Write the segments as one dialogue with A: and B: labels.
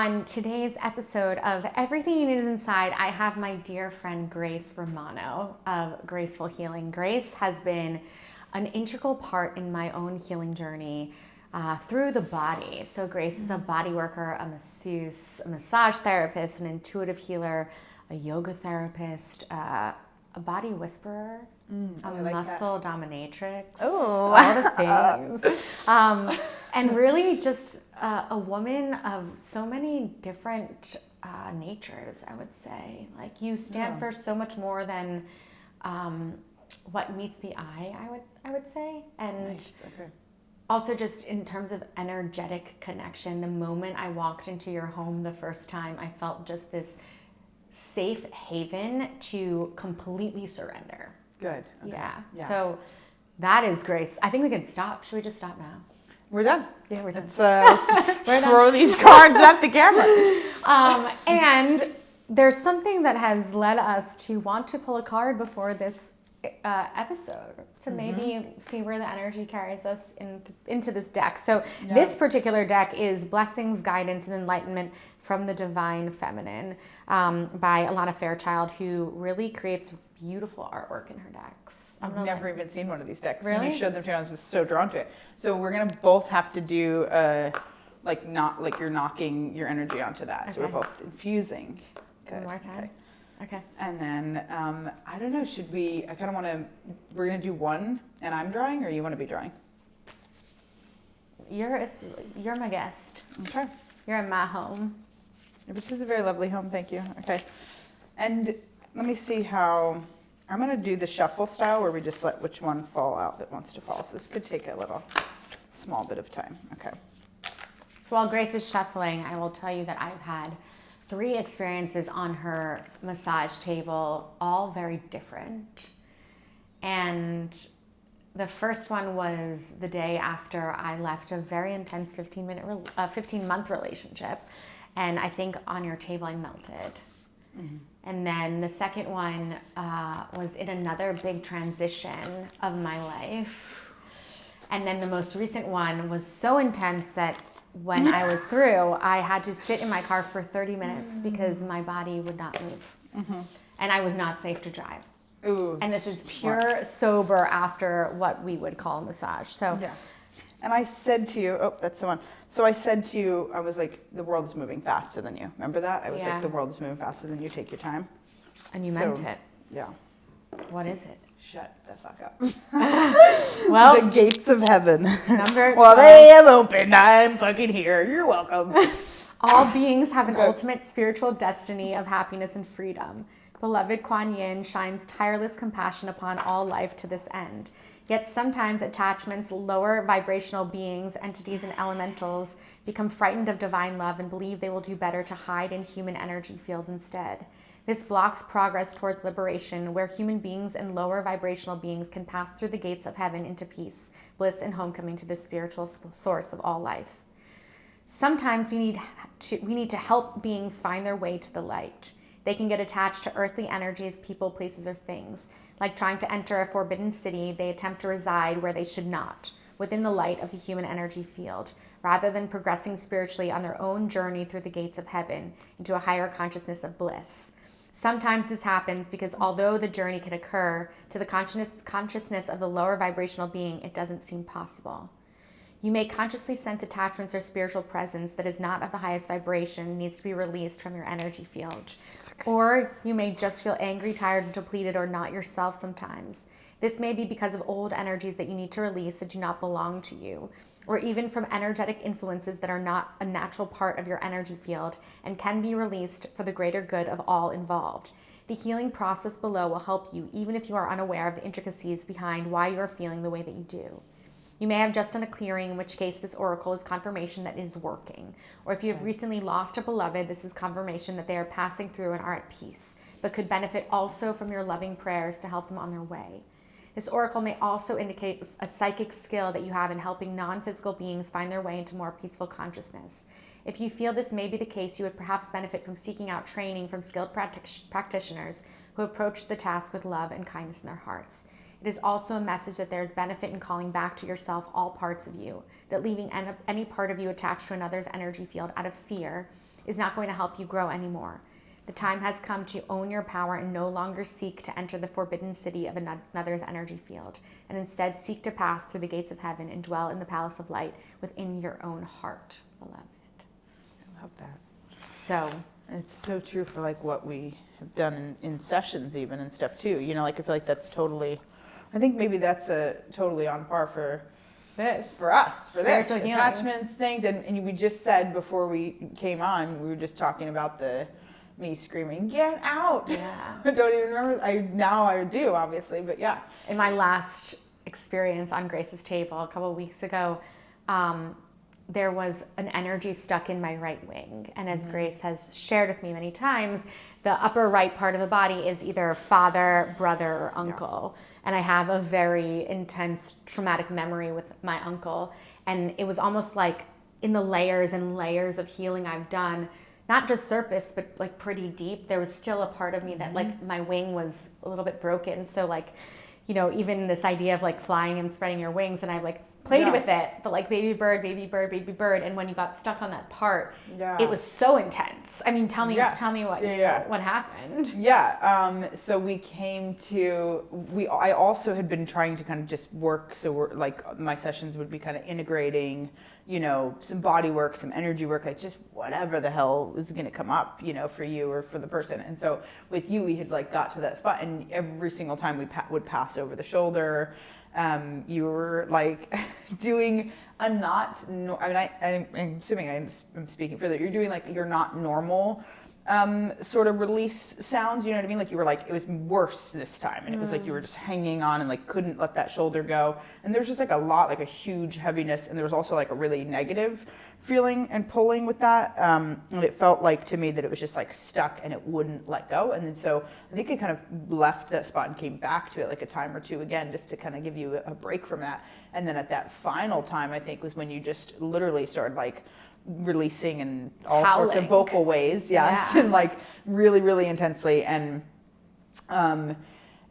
A: On today's episode of Everything You Need Is Inside, I have my dear friend Grace Romano of Graceful Healing. Grace has been an integral part in my own healing journey through the body. So Grace is a body worker, a masseuse, a massage therapist, an intuitive healer, a yoga therapist, a body whisperer, a muscle dominatrix, a lot of things. And really just a woman of so many different natures, I would say. Like you stand for so much more than what meets the eye, I would say. And also just in terms of energetic connection, the moment I walked into your home the first time, I felt just this safe haven to completely surrender.
B: Good. Okay.
A: Yeah. So that is Grace. I think we can stop. Should we just stop now?
B: We're done.
A: Yeah, we're done.
B: Let's throw these cards at the camera.
A: And there's something that has led us to want to pull a card before this episode to maybe see where the energy carries us into this deck. So this particular deck is Blessings, Guidance, and Enlightenment from the Divine Feminine by Alana Fairchild, who really creates beautiful artwork in her decks.
B: I've never even seen one of these decks.
A: Really?
B: When you showed them to me, I was just so drawn to it. So we're going to both have to do like you're knocking your energy onto that. So we're both infusing. Good.
A: One more time. Okay.
B: And then, I don't know, I kind of want to, we're going to do one and I'm drawing, or you want to be drawing?
A: You're my guest.
B: Okay.
A: You're in my home.
B: Which is a very lovely home, thank you. Okay. And let me see how, I'm going to do the shuffle style where we just let which one fall out that wants to fall. So this could take a small bit of time. Okay.
A: So while Grace is shuffling, I will tell you that I've had 3 experiences on her massage table, all very different. And the first one was the day after I left a very intense 15-month relationship. And I think on your table I melted. Mm-hmm. And then the second one was in another big transition of my life. And then the most recent one was so intense that when I was through, I had to sit in my car for 30 minutes because my body would not move. Mm-hmm. And I was not safe to drive.
B: Ooh,
A: and this is pure sober after what we would call a massage. So,
B: yeah. And I said to you, that's the one. So I said to you, I was like, the world is moving faster than you. Remember that? I was like, the world is moving faster than you. Take your time.
A: And you meant it.
B: Yeah.
A: What is it?
B: Shut the fuck up.
A: Well,
B: the gates of heaven.
A: Number 12.
B: Well, they have opened. I'm fucking here. You're welcome.
A: All beings have an ultimate spiritual destiny of happiness and freedom. Beloved Kuan Yin shines tireless compassion upon all life to this end. Yet sometimes attachments, lower vibrational beings, entities, and elementals become frightened of divine love and believe they will do better to hide in human energy fields instead. This blocks progress towards liberation, where human beings and lower vibrational beings can pass through the gates of heaven into peace, bliss, and homecoming to the spiritual source of all life. Sometimes we need to help beings find their way to the light. They can get attached to earthly energies, people, places, or things. Like trying to enter a forbidden city, they attempt to reside where they should not, within the light of the human energy field, rather than progressing spiritually on their own journey through the gates of heaven into a higher consciousness of bliss. Sometimes this happens because although the journey can occur to the consciousness of the lower vibrational being, it doesn't seem possible. You may consciously sense attachments or spiritual presence that is not of the highest vibration and needs to be released from your energy field. Or you may just feel angry, tired, depleted, or not yourself sometimes. This may be because of old energies that you need to release that do not belong to you, or even from energetic influences that are not a natural part of your energy field and can be released for the greater good of all involved. The healing process below will help you, even if you are unaware of the intricacies behind why you are feeling the way that you do. You may have just done a clearing, in which case this oracle is confirmation that it is working. Or if you have recently lost a beloved, this is confirmation that they are passing through and are at peace, but could benefit also from your loving prayers to help them on their way. This oracle may also indicate a psychic skill that you have in helping non-physical beings find their way into more peaceful consciousness. If you feel this may be the case, you would perhaps benefit from seeking out training from skilled practitioners who approach the task with love and kindness in their hearts. It is also a message that there is benefit in calling back to yourself all parts of you, that leaving any part of you attached to another's energy field out of fear is not going to help you grow anymore. The time has come to own your power and no longer seek to enter the forbidden city of another's energy field, and instead seek to pass through the gates of heaven and dwell in the palace of light within your own heart, beloved.
B: I love that.
A: So
B: it's so true for like what we have done in sessions, even in step 2. You know, like I feel like that's totally, I think maybe that's a totally on par for
A: this,
B: for us, for this,
A: spiritual healing.
B: Attachments, things, and we just said before we came on, we were just talking about me screaming, get out.
A: Yeah.
B: I don't even remember. Now I do, obviously, but yeah.
A: In my last experience on Grace's table a couple of weeks ago, there was an energy stuck in my right wing. And as Grace has shared with me many times, the upper right part of the body is either father, brother, or uncle. Yeah. And I have a very intense traumatic memory with my uncle. And it was almost like in the layers and layers of healing I've done, not just surface, but like pretty deep, there was still a part of me that like my wing was a little bit broken. So like, you know, even this idea of like flying and spreading your wings, and I like played with it, but like baby bird, baby bird, baby bird. And when you got stuck on that part, it was so intense. I mean, tell me what happened.
B: Yeah. So we came to, I also had been trying to kind of just work. So we're like, my sessions would be kind of integrating, you know, some body work, some energy work, like just whatever the hell is going to come up, you know, for you or for the person. And so with you, we had like got to that spot, and every single time we would pass over the shoulder. You were like doing a not, I'm assuming I'm speaking further, you're doing like your not normal sort of release sounds, you know what I mean? Like you were like, it was worse this time, and it was like you were just hanging on and like couldn't let that shoulder go. And there's just like a lot, like a huge heaviness, and there was also like a really negative feeling and pulling with that. And it felt like to me that it was just like stuck and it wouldn't let go. And then so I think I kind of left that spot and came back to it like a time or two again, just to kind of give you a break from that. And then at that final time, I think was when you just literally started like releasing in all sorts of vocal ways. Yes. Yeah. And like really, really intensely. And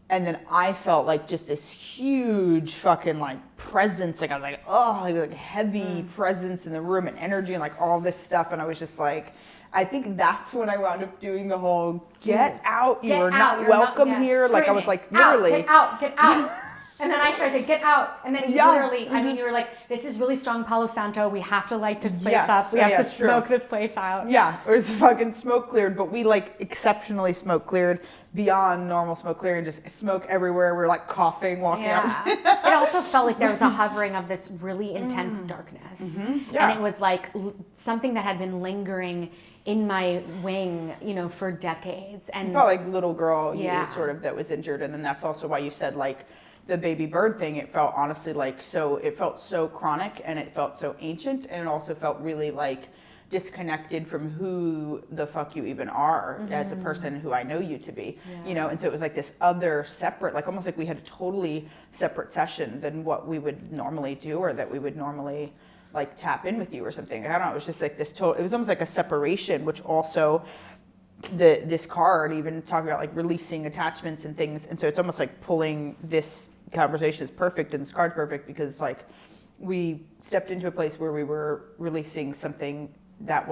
B: then I felt like just this huge fucking like presence. Like I was like, oh, like heavy presence in the room and energy and like all this stuff. And I was just like, I think that's when I wound up doing the whole get out. You're not welcome here. Like I was like literally.
A: Get out. And then I started, get out. And then you literally, I mean, you were like, this is really strong Palo Santo. We have to light this place up. We have to smoke this place out.
B: Yeah, it was fucking smoke cleared, but we like exceptionally smoke cleared beyond normal smoke clearing, just smoke everywhere. We're like coughing, walking out.
A: It also felt like there was a hovering of this really intense darkness. And it was like something that had been lingering in my wing, you know, for decades. And
B: you felt like little girl, you sort of, that was injured. And then that's also why you said like, the baby bird thing, it felt honestly like it felt so chronic, and it felt so ancient, and it also felt really like disconnected from who the fuck you even are as a person who I know you to be, you know. And so it was like this other separate, like almost like we had a totally separate session than what we would normally do, or that we would normally like tap in with you or something. I don't know, it was just like this it was almost like a separation, which also this card even talking about like releasing attachments and things. And so it's almost like pulling this conversation is perfect and this card's perfect because like we stepped into a place where we were releasing something that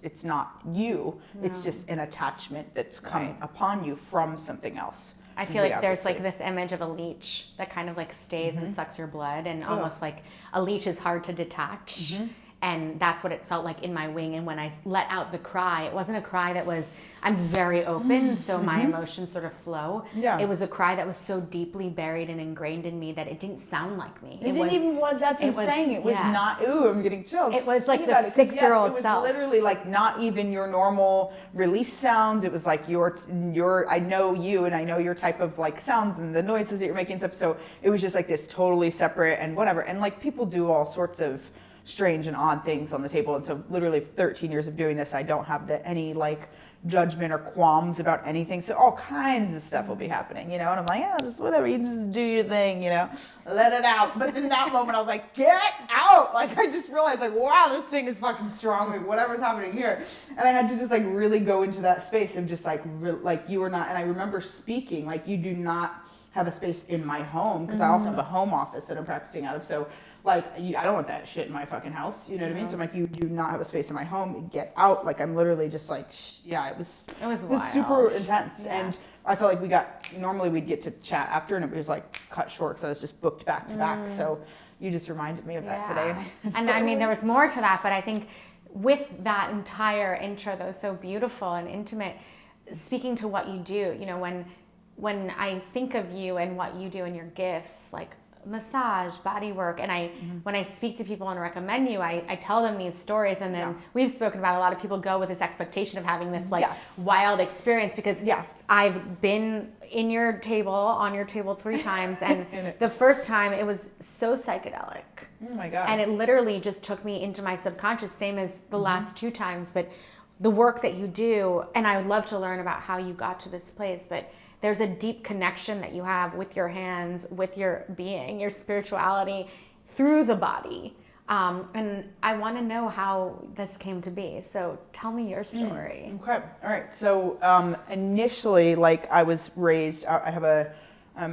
B: it's not you, it's just an attachment that's come upon you from something else.
A: I feel like there's like this image of a leech that kind of like stays and sucks your blood, and almost like a leech is hard to detach. And that's what it felt like in my wing. And when I let out the cry, it wasn't a cry that was, I'm very open, so my emotions sort of flow. Yeah. It was a cry that was so deeply buried and ingrained in me that it didn't sound like me.
B: That's what I'm saying. It was not, I'm getting chills.
A: It was like the 6-year-old self.
B: It was literally like not even your normal release sounds. It was like I know you and I know your type of like sounds and the noises that you're making and stuff. So it was just like this totally separate and whatever. And like people do all sorts of strange and odd things on the table, and so literally 13 years of doing this, I don't have any like judgment or qualms about anything, so all kinds of stuff will be happening, you know, and I'm like, just whatever, you just do your thing, you know, let it out. But in that moment I was like, get out. Like I just realized like, wow, this thing is fucking strong, like whatever's happening here. And I had to just like really go into that space of just like like you are not. And I remember speaking like, you do not have a space in my home, because I also have a home office that I'm practicing out of. So like, I don't want that shit in my fucking house. You know what I mean? So I'm like, you do not have a space in my home. Get out. Like, I'm literally just like, it was
A: wild.
B: super intense.
A: Yeah.
B: And I felt like normally we'd get to chat after, and it was like cut short, so I was just booked back to back. So you just reminded me of that today.
A: And I mean, there was more to that, but I think with that entire intro that was so beautiful and intimate, speaking to what you do, you know, when I think of you and what you do and your gifts, like massage, bodywork, and when I speak to people and recommend you, I tell them these stories, and then we've spoken about, a lot of people go with this expectation of having this like wild experience, because I've been on your table 3 times, and the first time it was so psychedelic.
B: Oh my God.
A: And it literally just took me into my subconscious, same as the last 2 times, but the work that you do, and I would love to learn about how you got to this place, but there's a deep connection that you have with your hands, with your being, your spirituality through the body. And I want to know how this came to be. So tell me your story.
B: Okay. All right. So initially, like, I was raised, I have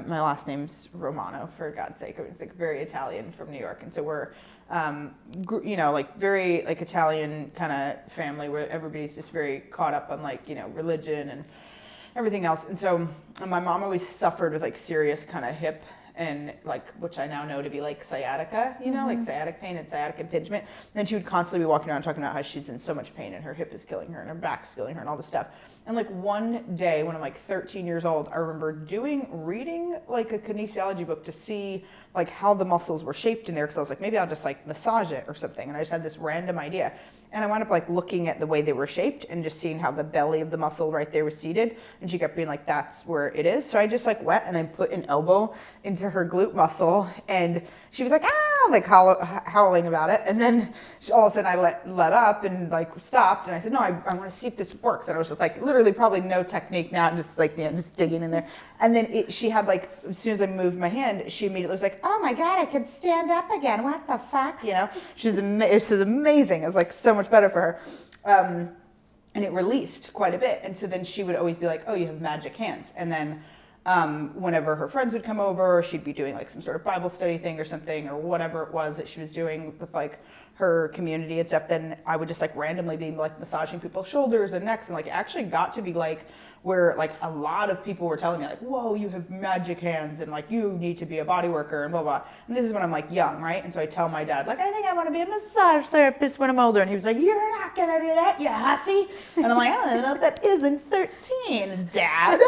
B: my last name's Romano, for God's sake. It's like very Italian from New York. And so we're, like very like Italian kind of family where everybody's just very caught up on like, religion and everything else. And so my mom always suffered with like serious kind of hip and like, which I now know to be like sciatica, like sciatic pain and sciatic impingement. And then she would constantly be walking around talking about how she's in so much pain and her hip is killing her and her back's killing her and all this stuff. And like one day when I'm like 13 years old, I remember reading like a kinesiology book to see like how the muscles were shaped in there. Cause I was like, maybe I'll just like massage it or something. And I just had this random idea. And I wound up like looking at the way they were shaped and just seeing how the belly of the muscle right there was seated. And she kept being like, that's where it is. So I just like went and I put an elbow into her glute muscle, and she was like, ah, like howling about it. And then all of a sudden I let up and like stopped. And I said, no, I want to see if this works. And I was just like, literally probably no technique now, just like, just digging in there. And then she had like, as soon as I moved my hand, she immediately was like, oh my God, I can stand up again. What the fuck? She was amazing. It was like so much better for her. And it released quite a bit. And so then she would always be like, oh, you have magic hands. And then whenever her friends would come over, she'd be doing like some sort of Bible study thing or something, or whatever it was that she was doing with like her community and stuff, then I would just like randomly be like massaging people's shoulders and necks, and like it actually got to be like where like a lot of people were telling me like, whoa, you have magic hands, and like you need to be a body worker and blah blah. And this is when I'm like young, right? And so I tell my dad like, I think I want to be a massage therapist when I'm older. And he was like, you're not gonna do that, you hussy. And I'm like, I don't know what that is in 13, Dad.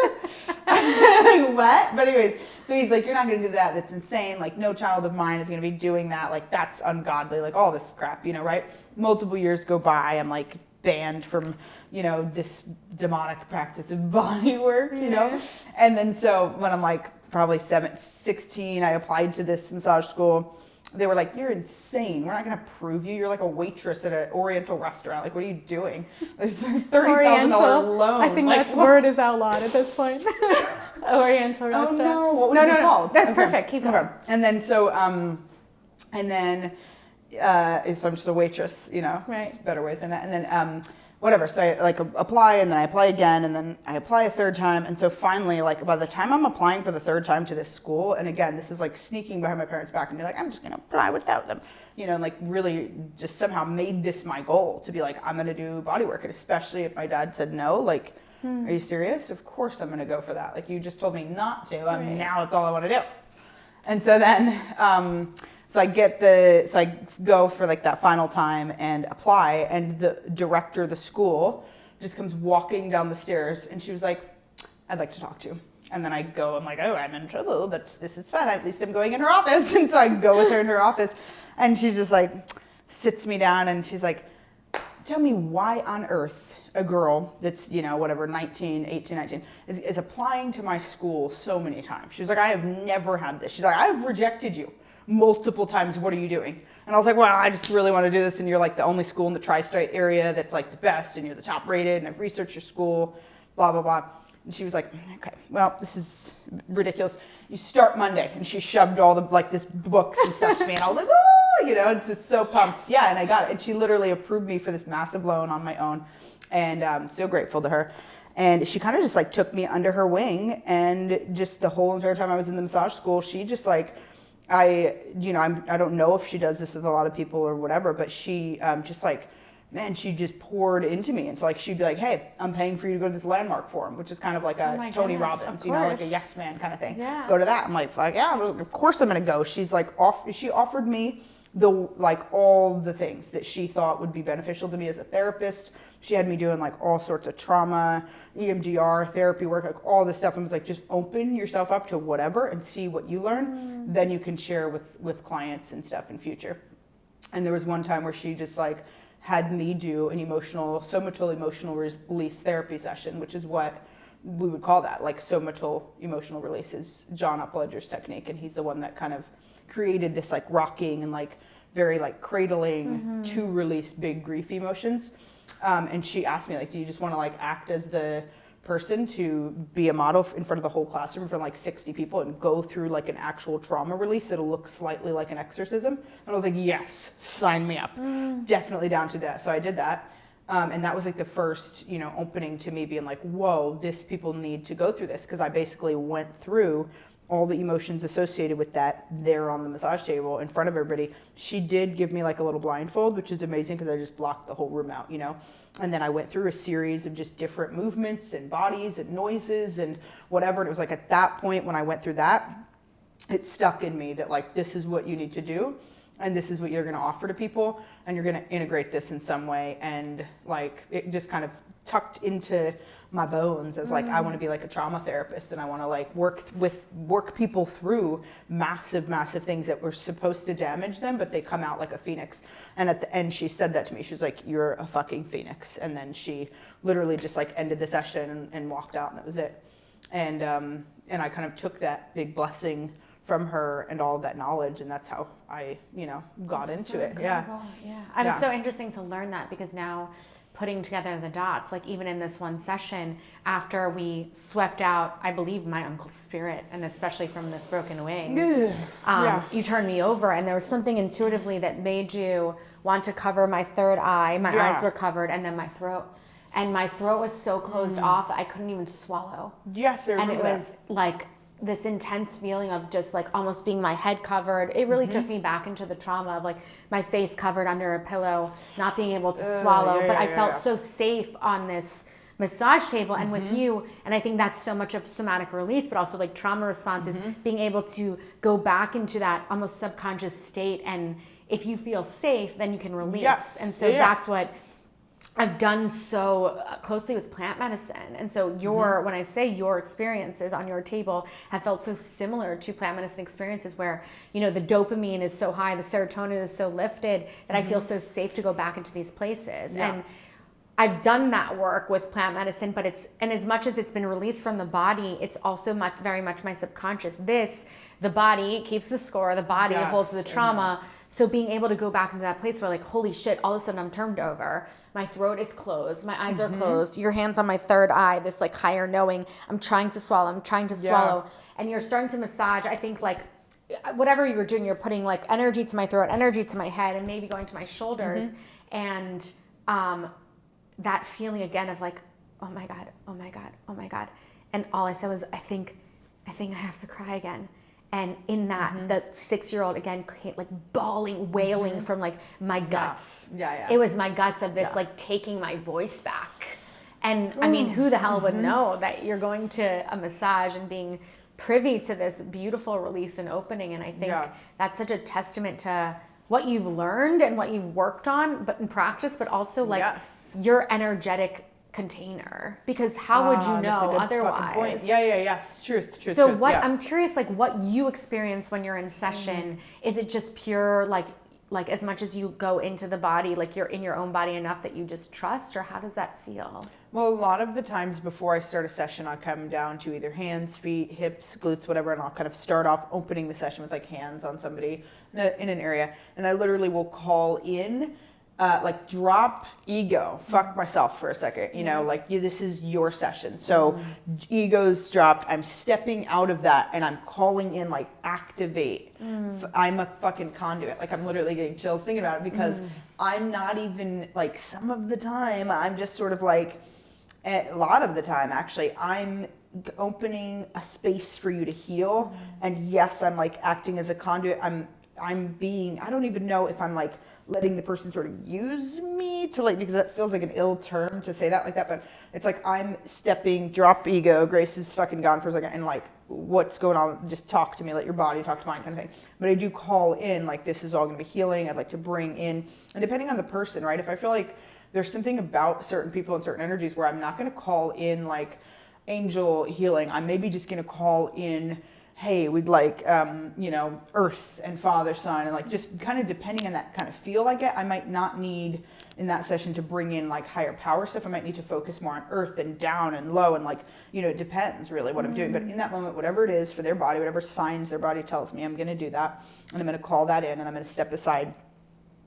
B: I'm like, what? But anyways, so he's like, you're not gonna do that. That's insane. Like no child of mine is gonna be doing that. Like that's ungodly. Like all this crap, right? Multiple years go by. I'm like banned from, this demonic practice of body work, And then so when I'm like probably 16, I applied to this massage school. They were like, you're insane. We're not going to approve you. You're like a waitress at an Oriental restaurant. Like, what are you doing? There's a $30,000 loan.
A: I think
B: like,
A: that word is out loud at this point. Oriental restaurant.
B: Oh, no. What would it be called?
A: That's perfect. Keep going.
B: Okay. And then so, so I'm just a waitress, Right. There's better ways than that. And then, whatever. So I like apply, and then I apply again, and then I apply a third time. And so finally, like by the time I'm applying for the third time to this school, and again, this is like sneaking behind my parents' back and be like, I'm just going to apply without them, and like really just somehow made this my goal to be like, I'm going to do body work. And especially if my dad said no, like, are you serious? Of course I'm going to go for that. Like you just told me not to, and now it's all I want to do. And so then, so I go for like that final time and apply, and the director of the school just comes walking down the stairs, and she was like, I'd like to talk to you. And then I go, I'm like, oh, I'm in trouble, but this is fun. At least I'm going in her office. And so I go with her in her office, and she's just like, sits me down, and she's like, tell me why on earth a girl that's, 18, 19, is applying to my school so many times. She was like, I have never had this. She's like, I've rejected you multiple times. What are you doing? And I was like, well, I just really want to do this, and you're like the only school in the tri-state area that's like the best, and you're the top rated, and I've researched your school, blah blah blah. And she was like, okay, well, this is ridiculous. You start Monday. And she shoved all the like this books and stuff to me, and I was like, oh, it's just so pumped. Yeah, and I got it. And she literally approved me for this massive loan on my own, and I'm so grateful to her. And she kind of just like took me under her wing, and just the whole entire time I was in the massage school, she just like, I don't know if she does this with a lot of people or whatever, but she just like, man, she just poured into me. And so like, she'd be like, hey, I'm paying for you to go to this landmark forum, which is kind of like a Tony Robbins, like a yes man kind of thing.
A: Yeah.
B: Go to that. I'm like, fuck yeah, of course I'm going to go. She's like, she offered me all the things that she thought would be beneficial to me as a therapist. She had me doing like all sorts of trauma, EMDR, therapy work, like all this stuff. And was like, just open yourself up to whatever and see what you learn. Then you can share with clients and stuff in future. And there was one time where she just like had me do an somatal emotional release therapy session, which is what we would call that. Like somatal emotional release is John Upledger's technique. And he's the one that kind of created this like rocking and like very like cradling to release big grief emotions. And she asked me like, do you just want to like act as the person to be a model in front of the whole classroom for like 60 people and go through like an actual trauma release that'll look slightly like an exorcism? And I was like, yes, sign me up. Definitely down to that. So I did that. And that was like the first, opening to me being like, whoa, people need to go through this. Because I basically went through all the emotions associated with that there on the massage table in front of everybody. She did give me like a little blindfold, which is amazing because I just blocked the whole room out, And then I went through a series of just different movements and bodies and noises and whatever. And it was like at that point when I went through that, it stuck in me that like, this is what you need to do. And this is what you're going to offer to people. And you're going to integrate this in some way. And like, it just kind of tucked into my bones as like, I want to be like a trauma therapist, and I want to like work people through massive things that were supposed to damage them, but they come out like a phoenix. And at the end she said that to me. She was like, you're a fucking phoenix. And then she literally just like ended the session and walked out, and that was it. And I kind of took that big blessing from her and all of that knowledge, and that's how I got into it.
A: Yeah. And it's so interesting to learn that, because now putting together the dots, like even in this one session, after we swept out, I believe, my uncle's spirit, and especially from this broken wing, you turned me over, and there was something intuitively that made you want to cover my third eye. My eyes were covered, and then my throat. And my throat was so closed off that I couldn't even swallow.
B: Yes, I remember
A: and it was like this intense feeling of just like almost being my head covered. It really took me back into the trauma of like my face covered under a pillow, not being able to swallow. But I felt so safe on this massage table and with you. And I think that's so much of somatic release, but also like trauma responses, being able to go back into that almost subconscious state. And if you feel safe, then you can release.
B: Yes.
A: And so that's what I've done so closely with plant medicine. And so when I say your experiences on your table have felt so similar to plant medicine experiences where, the dopamine is so high, the serotonin is so lifted that I feel so safe to go back into these places. Yeah. And I've done that work with plant medicine, but and as much as it's been released from the body, it's also very much my subconscious. The body keeps the score, the body holds the trauma. So being able to go back into that place where like, holy shit, all of a sudden I'm turned over. My throat is closed. My eyes are closed. Your hand's on my third eye, this like higher knowing. I'm trying to swallow. And you're starting to massage. I think like whatever you're doing, you're putting like energy to my throat, energy to my head, and maybe going to my shoulders. And that feeling again of like, oh my God, oh my God, oh my God. And all I said was, I think I have to cry again. And in that, the 6-year-old again, like bawling, wailing from like my guts. It was my guts of this like taking my voice back. And I mean, who the hell would know that you're going to a massage and being privy to this beautiful release and opening? And I think that's such a testament to what you've learned and what you've worked on, but in practice, but also like your energetic container, because how would you know otherwise?
B: Truth.
A: So I'm curious, like what you experience when you're in session. Is it just pure like as much as you go into the body, like you're in your own body enough that you just trust, or how does that feel?
B: Well, a lot of the times before I start a session, I'll come down to either hands, feet, hips, glutes, whatever, and I'll kind of start off opening the session with like hands on somebody in an area, and I literally will call in like drop ego, fuck myself for a second, this is your session. So ego's dropped. I'm stepping out of that and I'm calling in like activate. I'm a fucking conduit. Like I'm literally getting chills thinking about it, because I'm not even like, some of the time I'm just sort of like, a lot of the time, actually, I'm opening a space for you to heal. And yes, I'm like acting as a conduit. I'm being, I don't even know if I'm like letting the person sort of use me to like, because that feels like an ill term to say that like that, but it's like I'm stepping, drop ego, Grace is fucking gone for a second, and like, what's going on? Just talk to me, let your body talk to mine, kind of thing. But I do call in, like, this is all going to be healing. I'd like to bring in, and depending on the person, right? If I feel like there's something about certain people and certain energies where I'm not going to call in like angel healing, I'm maybe just going to call in, hey, we'd like, earth and father, son, and like just kind of depending on that kind of feel I get, I might not need in that session to bring in like higher power stuff. I might need to focus more on earth and down and low and like, it depends really what I'm doing. But in that moment, whatever it is for their body, whatever signs their body tells me, I'm going to do that. And I'm going to call that in and I'm going to step aside.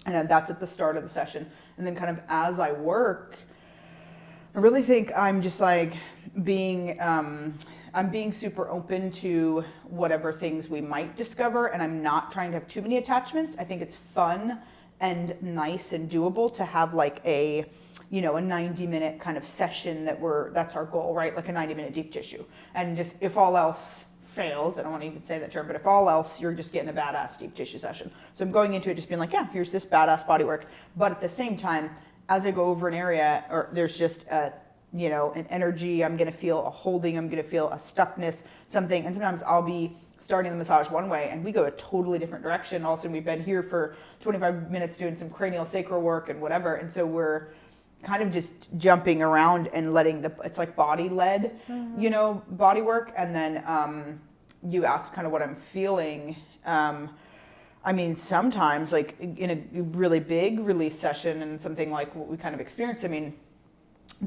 B: And then that's at the start of the session. And then kind of as I work, I really think I'm just like I'm being super open to whatever things we might discover, and I'm not trying to have too many attachments. I think it's fun and nice and doable to have like a 90-minute kind of session that's our goal, right? Like a 90-minute deep tissue. And just if all else fails, I don't want to even say that term, but if all else, you're just getting a badass deep tissue session. So I'm going into it just being like, yeah, here's this badass body work. But at the same time, as I go over an area, or there's just an energy, I'm going to feel a holding, I'm going to feel a stuckness, something. And sometimes I'll be starting the massage one way and we go a totally different direction. All of a sudden we've been here for 25 minutes doing some cranial sacral work and whatever. And so we're kind of just jumping around and letting it's like body led, body work. And then you asked kind of what I'm feeling. Sometimes like in a really big release session and something like what we kind of experienced,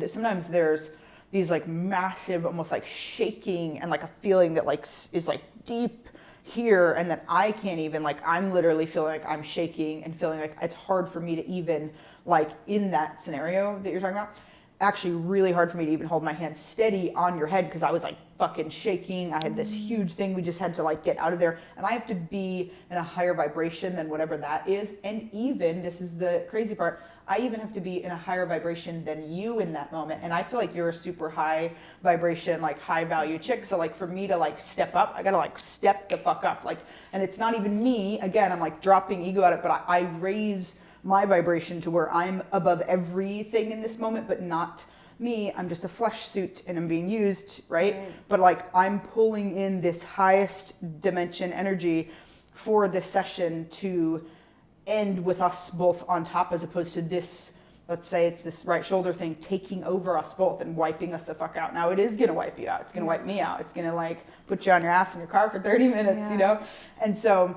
B: sometimes there's these like massive, almost like shaking and like a feeling that like is like deep here, and that I can't even, like, I'm literally feeling like I'm shaking and feeling like it's hard for me to even, like, in that scenario that you're talking about, actually really hard for me to even hold my hand steady on your head because I was like fucking shaking. I had this huge thing we just had to like get out of there, and I have to be in a higher vibration than whatever that is. And even, this is the crazy part, I even have to be in a higher vibration than you in that moment. And I feel like you're a super high vibration, like high value chick. So like for me to like step up, I gotta like step the fuck up. Like, and it's not even me, again, I'm like dropping ego at it, but I raise my vibration to where I'm above everything in this moment, but not me. I'm just a flesh suit and I'm being used, right? But like I'm pulling in this highest dimension energy for this session to end with us both on top, as opposed to this, let's say it's this right shoulder thing taking over us both and wiping us the fuck out. Now it is gonna wipe you out. It's gonna wipe me out. It's gonna like put you on your ass in your car for 30 minutes, you know? And so,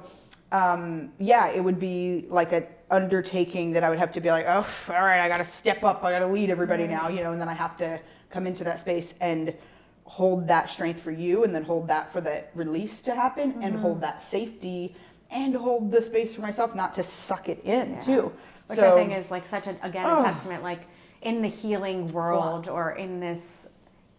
B: it would be like an undertaking that I would have to be like, oh, all right, I got to step up. I got to lead everybody now, and then I have to come into that space and hold that strength for you, and then hold that for the release to happen, and hold that safety, and hold the space for myself, not to suck it in too.
A: Which I think is like such a testament, like in the healing world or in this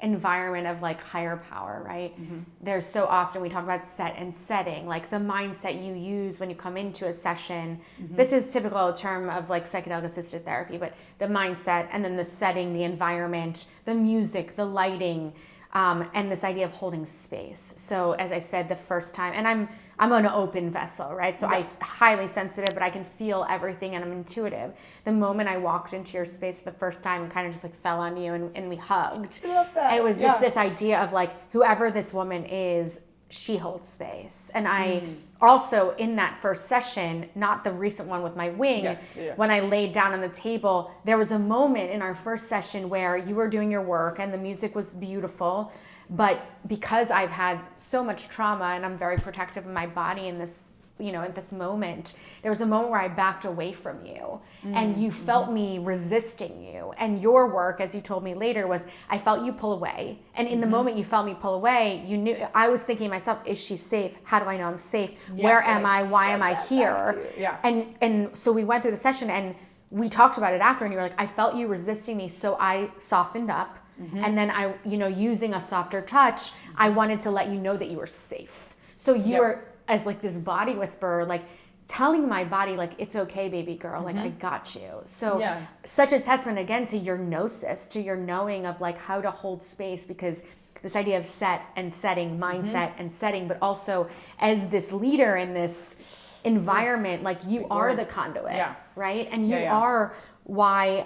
A: environment of like higher power, right? There's so often we talk about set and setting, like the mindset you use when you come into a session. This is typical term of like psychedelic assisted therapy, but the mindset, and then the setting, the environment, the music, the lighting, and this idea of holding space. So as I said the first time, and I'm an open vessel, right? So I'm highly sensitive, but I can feel everything and I'm intuitive. The moment I walked into your space the first time and kind of just like fell on you and we hugged.
B: I love that.
A: It was just this idea of like, whoever this woman is, she holds space. And I also, in that first session, not the recent one with my wing, when I laid down on the table, there was a moment in our first session where you were doing your work and the music was beautiful. But because I've had so much trauma and I'm very protective of my body in this, at this moment, there was a moment where I backed away from you and you felt me resisting you. And your work, as you told me later, was I felt you pull away. And in the moment you felt me pull away, you knew, I was thinking to myself, is she safe? How do I know I'm safe? Where am I? Why am I here? And so we went through the session and we talked about it after, and you were like, I felt you resisting me, so I softened up. And then I, using a softer touch, I wanted to let you know that you were safe. So you were, as like this body whisperer, like telling my body like, it's okay, baby girl, like I got you. So such a testament again to your gnosis, to your knowing of like how to hold space, because this idea of set and setting, mindset and setting, but also as this leader in this environment, like you are the conduit, right? And you are why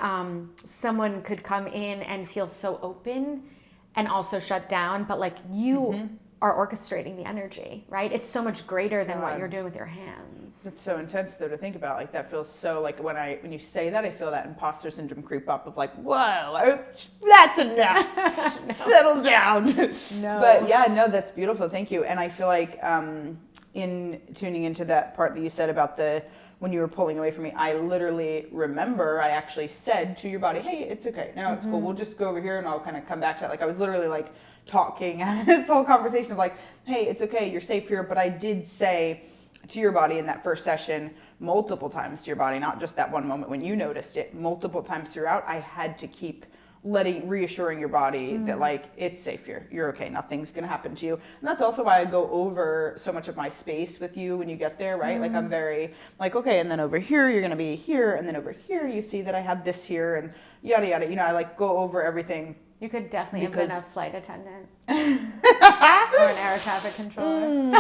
A: someone could come in and feel so open and also shut down, but like you are orchestrating the energy, right? It's so much greater than what you're doing with your hands.
B: It's so intense though to think about. Like that feels so like when you say that, I feel that imposter syndrome creep up of like, whoa, that's enough. Settle down.
A: No.
B: But yeah, no, that's beautiful. Thank you. And I feel like in tuning into that part that you said about when you were pulling away from me, I literally remember I actually said to your body, hey, it's okay. Now it's cool. We'll just go over here and I'll kind of come back to that. Like I was literally like talking this whole conversation of like, hey, it's okay. You're safe here. But I did say to your body in that first session multiple times to your body, not just that one moment when you noticed it, multiple times throughout, I had to keep reassuring your body that like, it's safe here. You're okay. Nothing's going to happen to you. And that's also why I go over so much of my space with you when you get there, right? Like I'm very like, okay, and then over here, you're going to be here. And then over here, you see that I have this here and yada, yada. You know, I like go over everything.
A: You could definitely have been a flight attendant or an air traffic controller.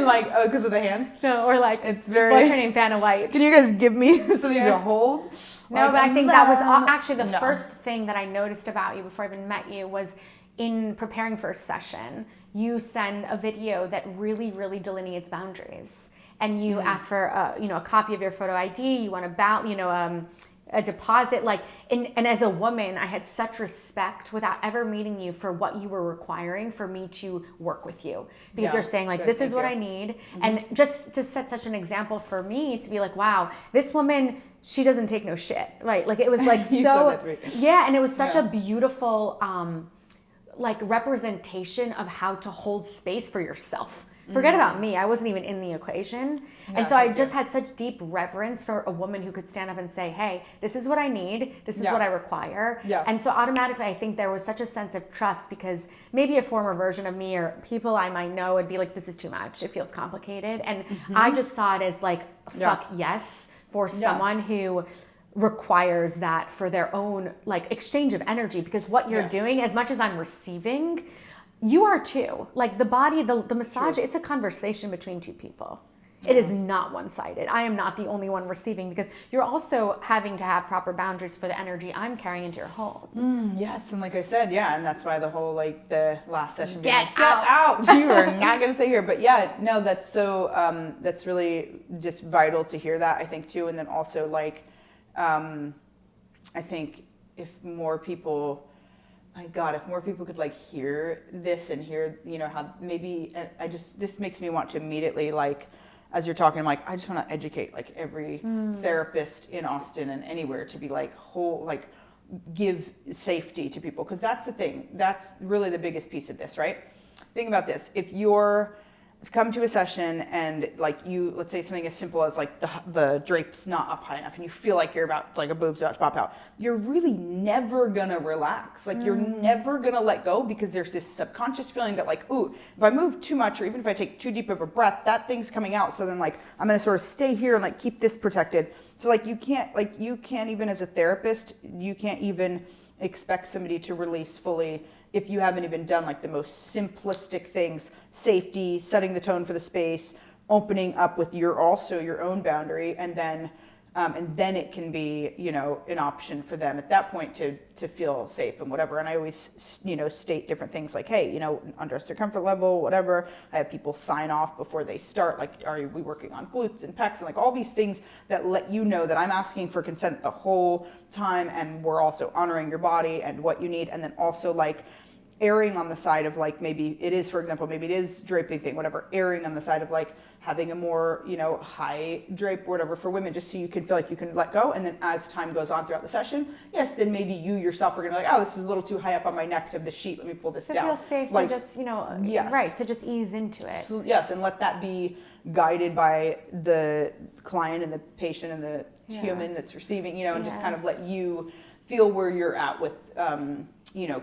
B: Like, oh, because of the hands?
A: No, or like,
B: it's very.
A: What's her name? Vanna White.
B: Can you guys give me something to hold?
A: No, but I think that was actually the first thing that I noticed about you before I even met you was in preparing for a session, you send a video that really, really delineates boundaries. And you ask for a copy of your photo ID, you want a deposit, like, and as a woman, I had such respect without ever meeting you for what you were requiring for me to work with you, because you're saying like, this is what I need. And just to set such an example for me to be like, wow, this woman, she doesn't take no shit, right? Like it was like so, and it was such a beautiful, like representation of how to hold space for yourself. Forget about me. I wasn't even in the equation. And so I just had such deep reverence for a woman who could stand up and say, hey, this is what I need. This is what I require. And so automatically, I think there was such a sense of trust, because maybe a former version of me or people I might know would be like, this is too much. It feels complicated. And I just saw it as like, fuck yes, for someone who requires that for their own like exchange of energy, because what you're doing, as much as I'm receiving, you are too. Like the body, the massage, it's a conversation between two people. It is not one-sided. I am not the only one receiving, because you're also having to have proper boundaries for the energy I'm carrying into your home.
B: Yes, and like I said, and that's why the whole like the last session.
A: Get out.
B: You are not going to stay here. But no, that's so that's really just vital to hear that, I think too. And then also like, I think if more people. My God, if more people could like hear this and hear, how maybe this makes me want to immediately like, as you're talking, I'm like, I just want to educate like every therapist in Austin and anywhere to be like give safety to people. Because that's the thing. That's really the biggest piece of this, right? Think about this. If you come to a session and like let's say something as simple as like the drape's not up high enough and you feel like you're like a boob's about to pop out, you're really never gonna relax. Like you're never gonna let go, because there's this subconscious feeling that like, ooh, if I move too much or even if I take too deep of a breath, that thing's coming out. So then like, I'm gonna sort of stay here and like keep this protected. So like you can't even as a therapist, you can't even expect somebody to release fully if you haven't even done like the most simplistic things: safety, setting the tone for the space, opening up with your own boundary, and then it can be an option for them at that point to feel safe and whatever. And I always state different things like, hey, undress their comfort level, whatever. I have people sign off before they start, like, are we working on glutes and pecs and like all these things that let you know that I'm asking for consent the whole time, and we're also honoring your body and what you need. And then also like erring on the side of like, maybe it is, for example, maybe it is draping thing, whatever, erring on the side of like having a more, high drape, whatever, for women, just so you can feel like you can let go. And then as time goes on throughout the session, then maybe you yourself are going to be like, oh, this is a little too high up on my neck to the sheet. Let me pull this down.
A: To feel safe, like, to just, right, to just ease into it.
B: So, yes, and let that be guided by the client and the patient and the human that's receiving, and just kind of let you feel where you're at with,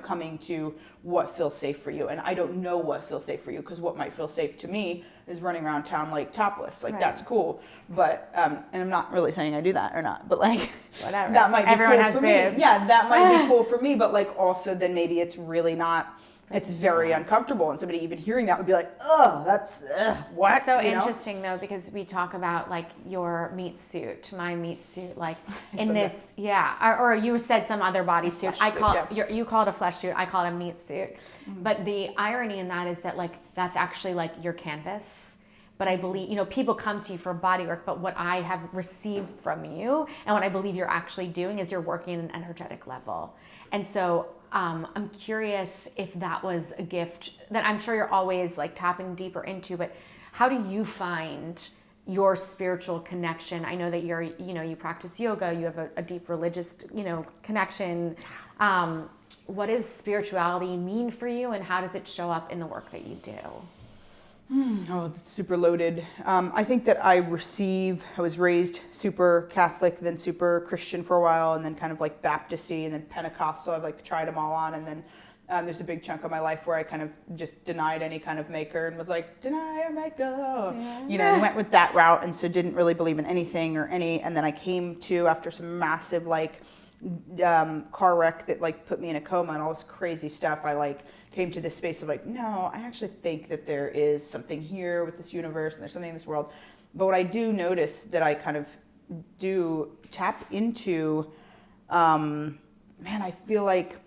B: coming to what feels safe for you. And I don't know what feels safe for you, because what might feel safe to me is running around town like topless. Like, that's cool. But, and I'm not really saying I do that or not, but like,
A: whatever.
B: That might be
A: Everyone
B: cool
A: has
B: for
A: boobs.
B: me. Yeah, that might be cool for me. But like, also then maybe it's really not. It's very uncomfortable, and somebody even hearing that would be like, "Oh, that's what?"
A: It's so interesting though, because we talk about like your meat suit, my meat suit, like in this, or you said some other bodysuit. I call you call it a flesh suit. I call it a meat suit. Mm-hmm. But the irony in that is that like that's actually like your canvas. But I believe, people come to you for body work, but what I have received from you and what I believe you're actually doing is you're working at an energetic level. And so I'm curious if that was a gift that I'm sure you're always like tapping deeper into, but how do you find your spiritual connection? I know that you practice yoga, you have a deep religious, connection. What does spirituality mean for you, and how does it show up in the work that you do?
B: Oh, that's super loaded. I think that I was raised super Catholic, then super Christian for a while, and then kind of like Baptist-y, and then Pentecostal. I've like tried them all on, and then there's a big chunk of my life where I kind of just denied any kind of maker and was like, deny your maker, and went with that route, and so didn't really believe in anything and then I came to, after some massive like car wreck that like put me in a coma and all this crazy stuff, I like came to this space of like, no, I actually think that there is something here with this universe and there's something in this world. But what I do notice that I kind of do tap into, I feel like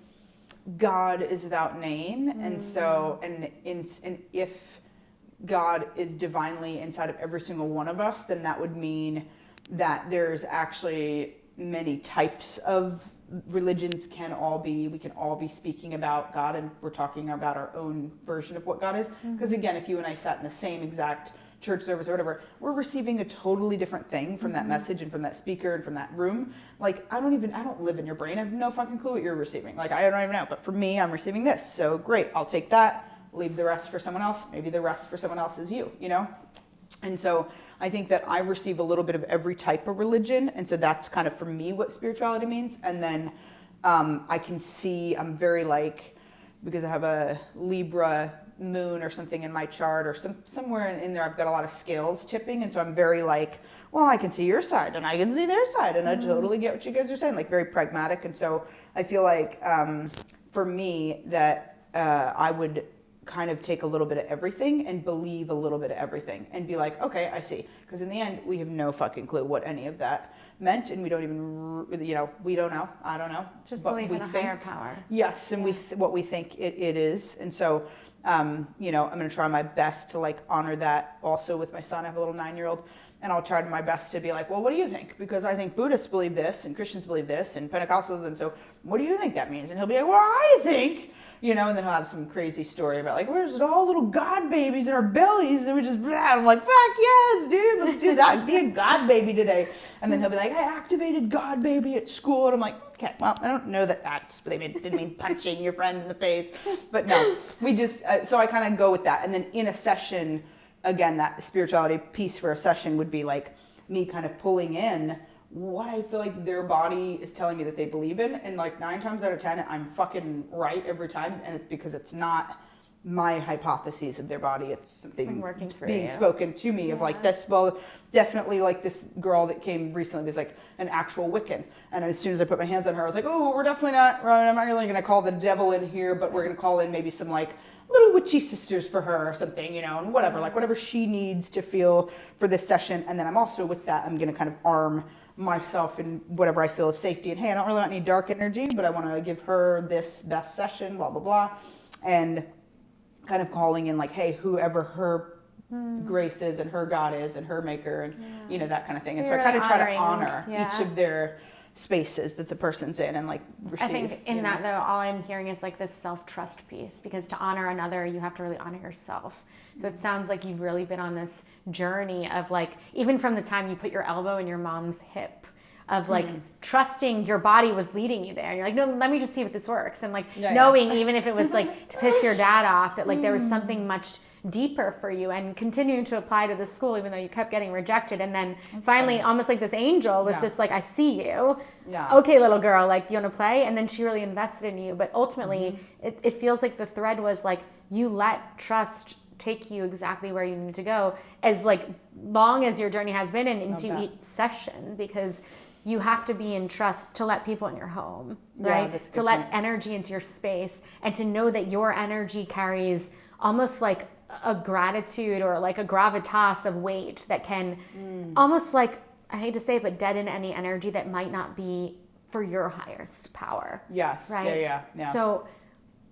B: God is without name. And so, and if God is divinely inside of every single one of us, then that would mean that there's actually many types of religions. We can all be speaking about God, and we're talking about our own version of what God is. Because again, if you and I sat in the same exact church service or whatever, we're receiving a totally different thing from that message and from that speaker and from that room. Like, I don't live in your brain. I have no fucking clue what you're receiving. Like, I don't even know. But for me, I'm receiving this. So great. I'll take that, leave the rest for someone else. Maybe the rest for someone else is you, And so I think that I receive a little bit of every type of religion. And so that's kind of for me what spirituality means. And then I can see, I'm very like, because I have a Libra moon or something in my chart, or somewhere in there I've got a lot of scales tipping. And so I'm very like, well, I can see your side and I can see their side. And I totally get what you guys are saying, like very pragmatic. And so I feel like for me that I would kind of take a little bit of everything and believe a little bit of everything and be like, okay, I see. Because in the end, we have no fucking clue what any of that meant, and we don't even, we don't know. I don't know.
A: Just believe in a higher power.
B: Yes, and what we think it is. And so, I'm going to try my best to like honor that also with my son. I have a little 9-year-old. And I'll try my best to be like, well, what do you think? Because I think Buddhists believe this, and Christians believe this, and Pentecostals, and so what do you think that means? And he'll be like, well, I think, and then he'll have some crazy story about like, where's it all little God babies in our bellies? And we just, I'm like, fuck yes, dude, let's do that. Be a God baby today. And then he'll be like, I activated God baby at school. And I'm like, okay, well, I don't know but they didn't mean punching your friend in the face. But no, we just, so I kind of go with that. And then in a session, again, that spirituality piece for a session would be like me kind of pulling in what I feel like their body is telling me that they believe in. And like 9 times out of 10, I'm fucking right every time. And it's because it's not my hypotheses of their body. It's something being spoken to me of like this. Well, definitely like this girl that came recently was like an actual Wiccan. And as soon as I put my hands on her, I was like, oh, we're definitely not, I'm not really going to call the devil in here, but we're going to call in maybe some like little witchy sisters for her or something, and whatever she needs to feel for this session. And then I'm also with that, I'm going to kind of arm myself in whatever I feel is safety. And hey, I don't really want any dark energy, but I want to give her this best session, blah, blah, blah. And kind of calling in like, hey, whoever her grace is and her God is and her maker and, that kind of thing. And so I kind of try to honor each of their spaces that the person's in and like receive.
A: I think in that though, all I'm hearing is like this self-trust piece, because to honor another, you have to really honor yourself. So it sounds like you've really been on this journey of like, even from the time you put your elbow in your mom's hip, of like trusting your body was leading you there. And you're like, no, let me just see if this works. And like knowing even if it was like to piss your dad off, that like there was something much deeper for you and continuing to apply to the school, even though you kept getting rejected. And then finally, almost like this angel was just like, I see you.
B: Yeah.
A: Okay, little girl, like, you want to play? And then she really invested in you. But ultimately, it feels like the thread was like, you let trust take you exactly where you need to go, as like long as your journey has been, and into each session, because you have to be in trust to let people in your home, right?
B: That's a
A: to
B: good
A: let
B: point.
A: energy into your space, and to know that your energy carries almost like a gratitude or like a gravitas of weight that can almost like, I hate to say it, but deaden any energy that might not be for your highest power.
B: Yes.
A: Right?
B: Yeah.
A: So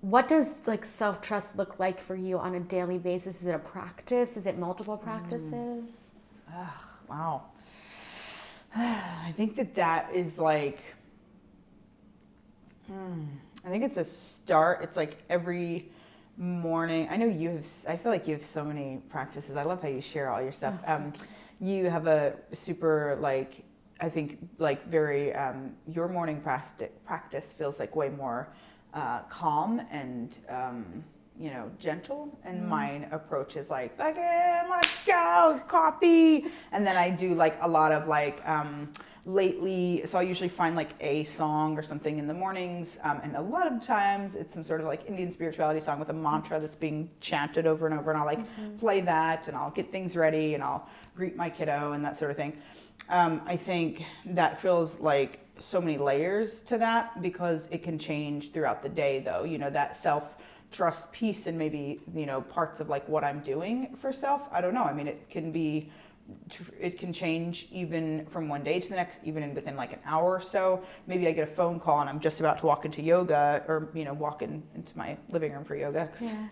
A: what does like self-trust look like for you on a daily basis? Is it a practice? Is it multiple practices?
B: Wow. I think that is like, I think it's a start. It's like every morning. I know I feel like you have so many practices. I love how you share all your stuff. You have a super like, I think like very, your morning practice feels like way more calm and, gentle. And mine approach is like, okay, let's go, coffee. And then I do like a lot of like, lately, so I usually find like a song or something in the mornings, and a lot of times it's some sort of like Indian spirituality song with a mantra that's being chanted over and over, and I'll like play that, and I'll get things ready, and I'll greet my kiddo and that sort of thing. I think that feels like so many layers to that, because it can change throughout the day though, that self-trust piece, and maybe, parts of like what I'm doing for self. I don't know. I mean, it can change even from one day to the next, even within like an hour or so. Maybe I get a phone call and I'm just about to walk into yoga, or, walk into my living room for yoga.
A: Yeah.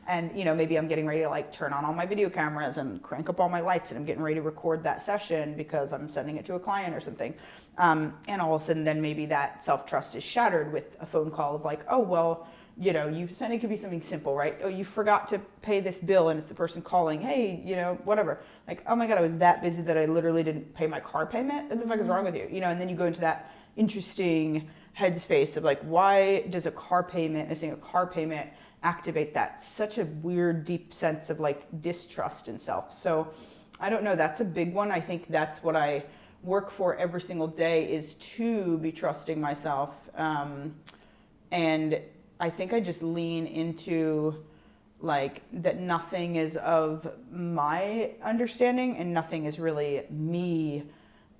B: And, maybe I'm getting ready to like turn on all my video cameras and crank up all my lights, and I'm getting ready to record that session because I'm sending it to a client or something. And all of a sudden then maybe that self-trust is shattered with a phone call of like, oh, well, you said it could be something simple, right? Oh, you forgot to pay this bill, and it's the person calling, hey, whatever. Like, oh my God, I was that busy that I literally didn't pay my car payment. What the fuck is wrong with you? And then you go into that interesting headspace of like, why does missing a car payment activate that? Such a weird, deep sense of like distrust in self. So I don't know, that's a big one. I think that's what I work for every single day, is to be trusting myself. And I think I just lean into like that nothing is of my understanding and nothing is really me.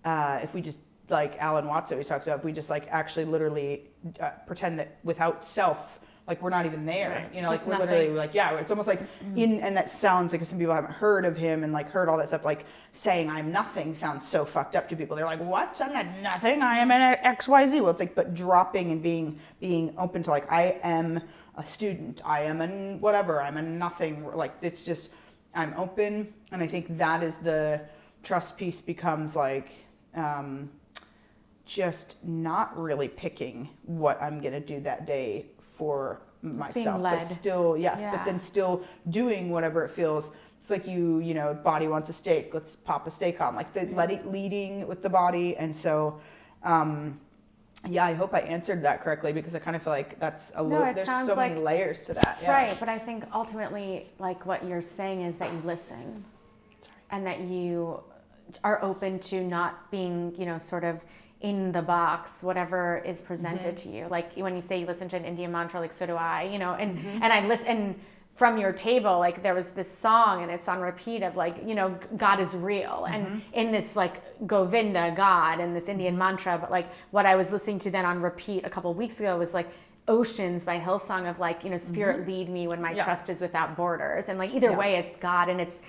B: If we just, like Alan Watts always talks about, if we just like actually literally pretend that without self, like we're not even there,
A: Right.
B: like
A: Just
B: we're
A: nothing.
B: literally like, yeah, it's almost like and that sounds like, some people haven't heard of him and like heard all that stuff, like saying I'm nothing sounds so fucked up to people. They're like, what? I'm not nothing. I am an XYZ. Well, it's like, but dropping and being open to like, I am a student. I am an whatever. I'm a nothing. Like, it's just, I'm open. And I think that is the trust piece, becomes like, just not really picking what I'm going to do that day for myself,
A: being led.
B: but still, yes,
A: Yeah.
B: but then still doing whatever it feels. It's like body wants a steak, let's pop a steak on, like leading with the body. And so, I hope I answered that correctly, because I kind of feel like that's there's so many layers to that. Yeah.
A: Right, but I think ultimately, like what you're saying is that you listen, and that you are open to not being, sort of in the box, whatever is presented to you. Like when you say you listen to an Indian mantra, like so do I, and I listen from your table, like there was this song and it's on repeat of like, God is real. And in this like Govinda, God, and this Indian mantra, but like what I was listening to then on repeat a couple of weeks ago was like Oceans by Hillsong, of like, Spirit lead me when my trust is without borders. And like either way, it's God, and it's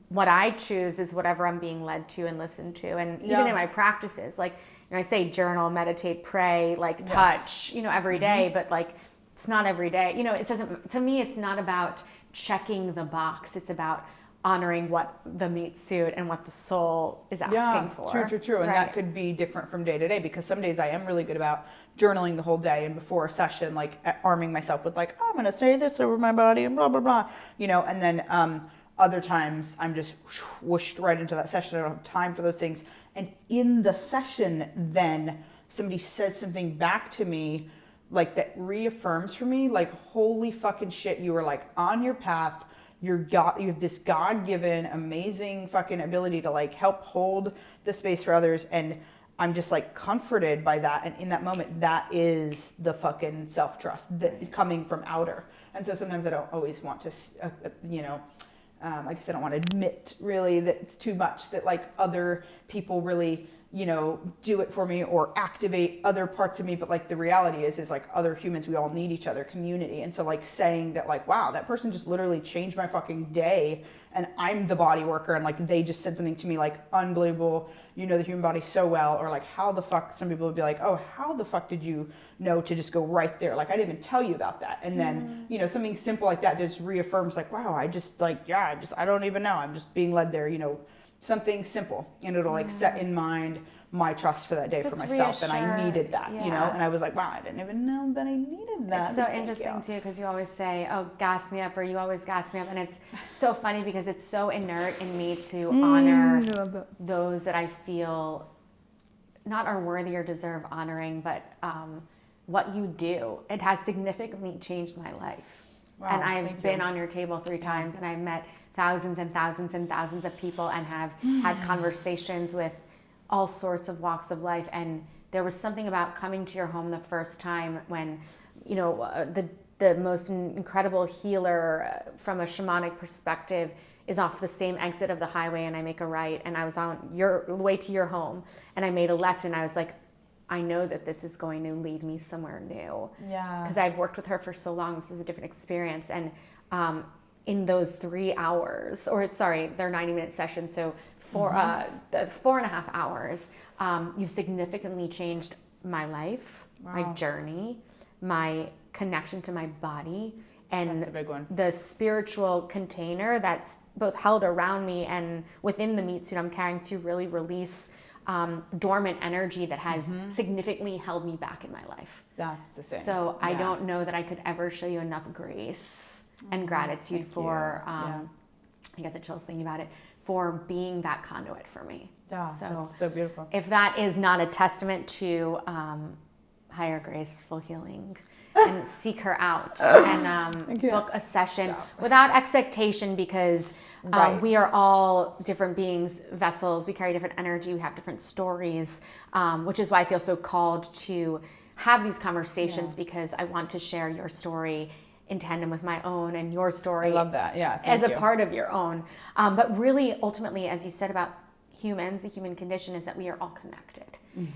A: what I choose is whatever I'm being led to and listened to. And even in my practices, like, I say journal, meditate, pray, like touch, every day, but like, it's not every day. It doesn't, to me, it's not about checking the box. It's about honoring what the meat suit and what the soul is asking for.
B: True. And that could be different from day to day, because some days I am really good about journaling the whole day, and before a session, like arming myself with like, I'm going to say this over my body and blah, blah, blah, and then, other times I'm just whooshed right into that session. I don't have time for those things. And in the session, then somebody says something back to me, like that reaffirms for me, like, holy fucking shit, you were like on your path. you have this God-given, amazing fucking ability to like help hold the space for others. And I'm just like comforted by that. And in that moment, that is the fucking self-trust that is coming from outer. And so sometimes I don't always want to, I guess I don't want to admit really that it's too much, that like other people really, do it for me or activate other parts of me. But like the reality is like other humans, we all need each other, community. And so like saying that like, wow, that person just literally changed my fucking day and I'm the body worker and like they just said something to me like unbelievable, the human body so well, or like how the fuck, some people would be like, oh, how the fuck did you know to just go right there? Like I didn't even tell you about that. And then, something simple like that just reaffirms like, wow, I just like, I don't even know. I'm just being led there, something simple, and it'll like set in mind my trust for that day just for myself. And I needed that, and I was like, wow, I didn't even know that I needed that.
A: It's so interesting too, because you always say, oh, gas me up, or you always gas me up. And it's so funny because it's so inert in me to honor those that I feel not are worthy or deserve honoring, but what you do, it has significantly changed my life. Wow, and I've been on your table 3 times, and I've met thousands and thousands and thousands of people and have had conversations with all sorts of walks of life. And there was something about coming to your home the first time when, the most incredible healer from a shamanic perspective is off the same exit of the highway, and I make a right, and I was on your way to your home, and I made a left, and I was like, I know that this is going to lead me somewhere new. Yeah. Because I've worked with her for so long. This is a different experience. And in those 3 hours, they're 90-minute sessions, so for 4.5 hours, you've significantly changed my life, my journey, my connection to my body, and that's a big one. The spiritual container that's both held around me and within the meat suit I'm carrying to really release dormant energy that has significantly held me back in my life.
B: That's the same.
A: So I don't know that I could ever show you enough grace and gratitude for, I get the chills thinking about it, for being that conduit for me.
B: Yeah, that's so beautiful.
A: If that is not a testament to higher graceful healing, and seek her out and book a session without expectation, because we are all different beings, vessels. We carry different energy. We have different stories, which is why I feel so called to have these conversations, because I want to share your story in tandem with my own, and your story.
B: I love that. Yeah.
A: As a part of your own. But really, ultimately, as you said about humans, the human condition is that we are all connected.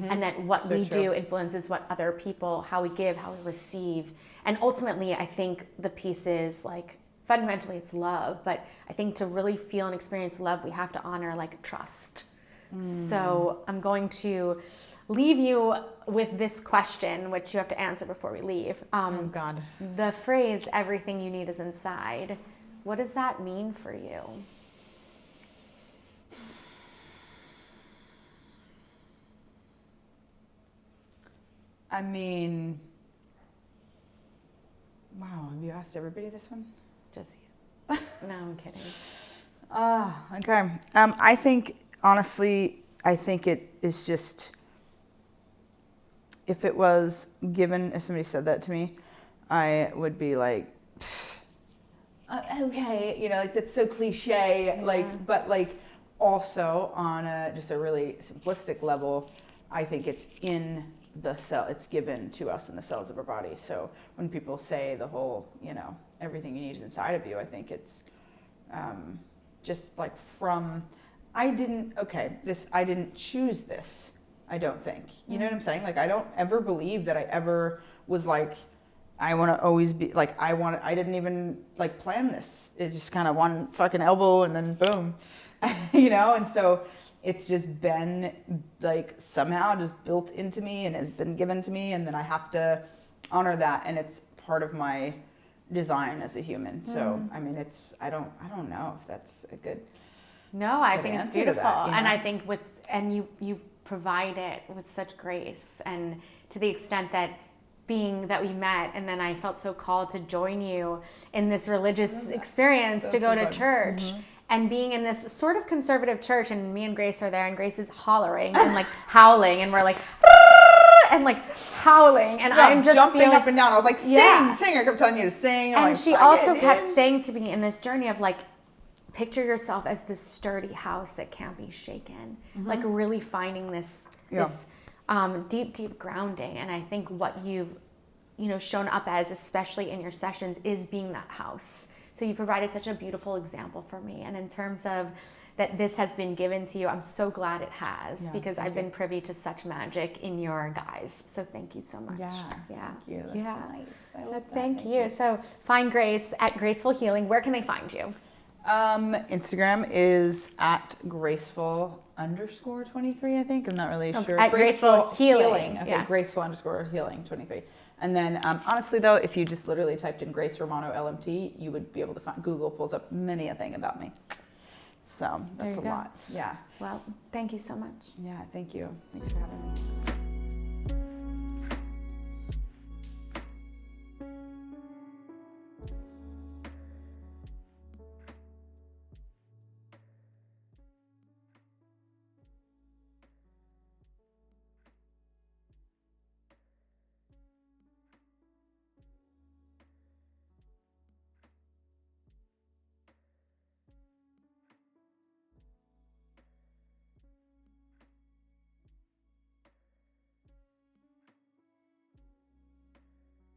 A: And that what we do influences what other people, how we give, how we receive. And ultimately, I think the piece is like, fundamentally it's love, but I think to really feel and experience love, we have to honor like trust. So I'm going to leave you with this question, which you have to answer before we leave.
B: Oh God.
A: The phrase, everything you need is inside, what does that mean for you?
B: I mean, wow, have you asked everybody this one?
A: Just you. No, I'm kidding.
B: Okay. I think, honestly, it is just, if it was given, if somebody said that to me, I would be like, okay, like that's so cliche, but like also on just a really simplistic level, I think it's in the cell, it's given to us in the cells of our body. So when people say the whole, everything you need is inside of you, I think it's just like I didn't choose this, I don't think. You know what I'm saying? Like, I don't ever believe that I ever was like, I want to always be, like, I didn't even like plan this. It's just kind of one fucking elbow and then boom, and so it's just been like somehow just built into me and has been given to me, and then I have to honor that, and it's part of my design as a human. So I mean, I don't know if that's a good.
A: No, I think it's beautiful, and I think you provide it with such grace, and to the extent that being that we met, and then I felt so called to join you in this religious experience, to go to church. And being in this sort of conservative church, and me and Grace are there, and Grace is hollering and like howling, and we're like, and like howling, and
B: Yeah,
A: I'm just
B: jumping
A: feeling
B: up and down. I was like, sing, sing. I kept telling you to sing. I'm
A: and
B: like,
A: she
B: "Fuck
A: also
B: it,
A: kept
B: dude."
A: saying to me in this journey of like, picture yourself as this sturdy house that can't be shaken, like really finding this deep grounding. And I think what you've shown up as, especially in your sessions, is being that house. So you provided such a beautiful example for me. And in terms of that this has been given to you, I'm so glad it has, because I've been privy to such magic in your guys. So thank you so much.
B: Thank you. That's nice. I love that.
A: Thank you. So find Grace at Graceful Healing. Where can they find you?
B: Instagram is at graceful_23, I think. I'm not really sure.
A: At Graceful Healing.
B: Okay, graceful_healing 23. And then, honestly though, if you just literally typed in Grace Romano LMT, you would be able to find, Google pulls up many a thing about me. So that's a lot. Yeah.
A: Well, thank you so much.
B: Yeah, thank you. Thanks for having me.